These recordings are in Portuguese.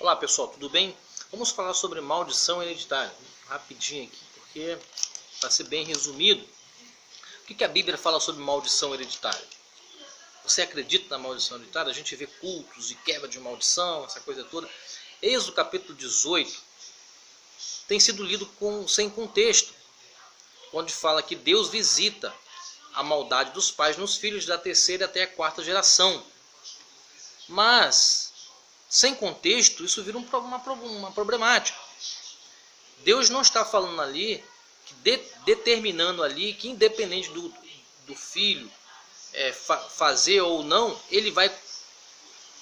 Olá pessoal, tudo bem? Vamos falar sobre maldição hereditária, rapidinho aqui, porque para ser bem resumido, o que a Bíblia fala sobre maldição hereditária? Você acredita na maldição hereditária? A gente vê cultos e quebra de maldição, essa coisa toda. Êxodo capítulo 18 tem sido lido sem contexto, onde fala que Deus visita a maldade dos pais nos filhos da terceira até a quarta geração. Mas, sem contexto, isso vira uma problemática. Deus não está falando ali, determinando ali que independente do filho fazer ou não, ele vai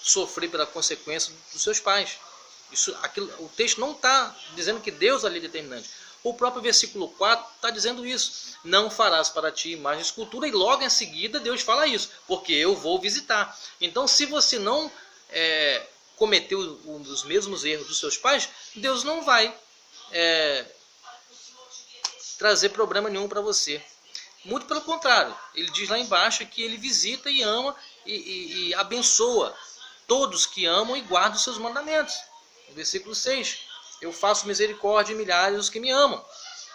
sofrer pela consequência dos seus pais. O texto não está dizendo que Deus ali é determinante. O próprio versículo 4 está dizendo isso. Não farás para ti imagem de escultura. E logo em seguida Deus fala isso. Porque eu vou visitar. Então se você não cometeu os mesmos erros dos seus pais, Deus não vai trazer problema nenhum para você. Muito pelo contrário. Ele diz lá embaixo que ele visita e ama e abençoa todos que amam e guardam os seus mandamentos. No versículo 6. Eu faço misericórdia em milhares dos que me amam.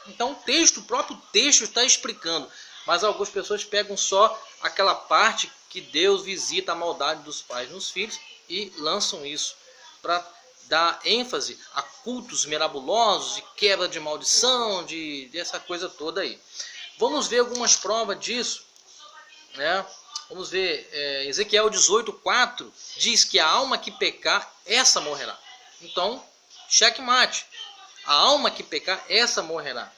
Então o próprio texto está explicando. Mas algumas pessoas pegam só aquela parte que Deus visita a maldade dos pais nos filhos e lançam isso para dar ênfase a cultos mirabulosos, de quebra de maldição, dessa coisa toda aí. Vamos ver algumas provas disso, né? Vamos ver, Ezequiel 18:4 diz que a alma que pecar, essa morrerá. Então, checkmate. A alma que pecar, essa morrerá.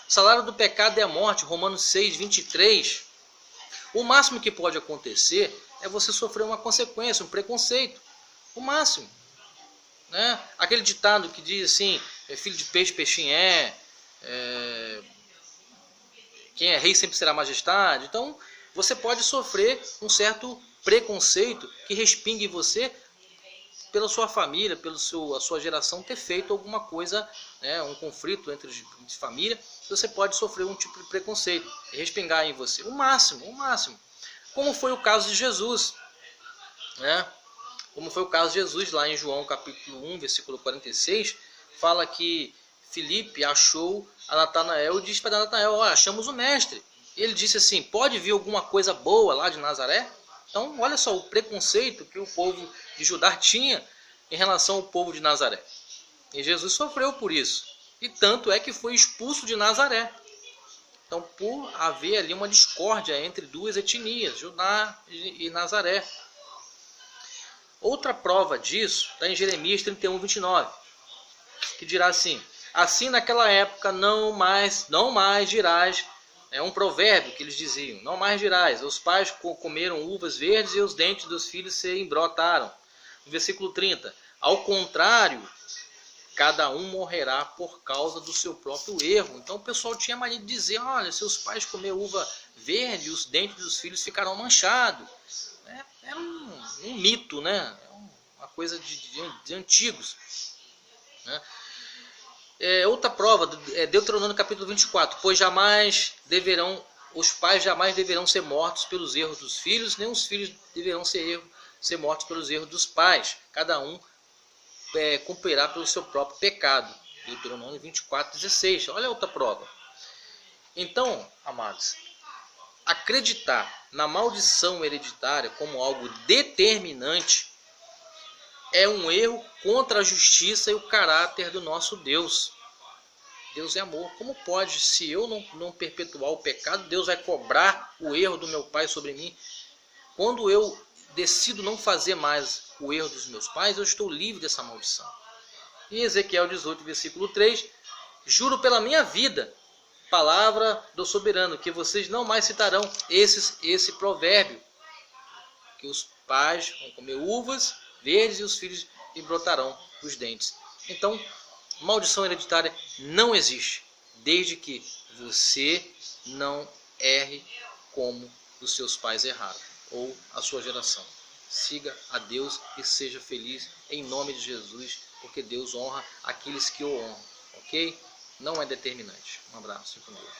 O salário do pecado é a morte, Romanos 6:23. O máximo que pode acontecer é você sofrer uma consequência, um preconceito. O máximo. Né? Aquele ditado que diz assim, filho de peixe, peixinho quem é rei sempre será majestade. Então, você pode sofrer um certo preconceito que respingue em você pela sua família, pela sua geração ter feito alguma coisa, né, um conflito entre família, você pode sofrer um tipo de preconceito e respingar em você. O máximo. Como foi o caso de Jesus, né? Como foi o caso de Jesus lá em João capítulo 1, versículo 46, fala que Filipe achou a Natanael e disse para Natanael, olha, achamos o mestre. Ele disse assim, pode vir alguma coisa boa lá de Nazaré? Então, olha só o preconceito que o povo de Judá tinha em relação ao povo de Nazaré. E Jesus sofreu por isso. E tanto é que foi expulso de Nazaré. Então, por haver ali uma discórdia entre duas etnias, Judá e Nazaré. Outra prova disso está em Jeremias 31:29, que dirá assim, assim naquela época não mais dirás, é um provérbio que eles diziam, não mais dirás, os pais comeram uvas verdes e os dentes dos filhos se embrotaram. No versículo 30, ao contrário, cada um morrerá por causa do seu próprio erro. Então o pessoal tinha mania de dizer, olha, seus pais comeram uva verde, os dentes dos filhos ficarão manchados. Era um mito, né? Uma coisa de antigos. Né? Outra prova, Deuteronômio capítulo 24, pois os pais jamais deverão ser mortos pelos erros dos filhos, nem os filhos deverão ser mortos pelos erros dos pais. Cada um cumprirá pelo seu próprio pecado. Deuteronômio 24:16. Olha outra prova. Então, amados, acreditar na maldição hereditária como algo determinante é um erro contra a justiça e o caráter do nosso Deus. Deus é amor. Como pode, se eu não perpetuar o pecado, Deus vai cobrar o erro do meu pai sobre mim? Quando eu decido não fazer mais o erro dos meus pais, eu estou livre dessa maldição. E Ezequiel 18, versículo 3, juro pela minha vida, palavra do soberano, que vocês não mais citarão esse provérbio, que os pais vão comer uvas verdes e os filhos embrotarão os dentes. Então, maldição hereditária não existe, desde que você não erre como os seus pais erraram, ou a sua geração. Siga a Deus e seja feliz em nome de Jesus, porque Deus honra aqueles que o honram, ok? Não é determinante. Um abraço, fique com Deus.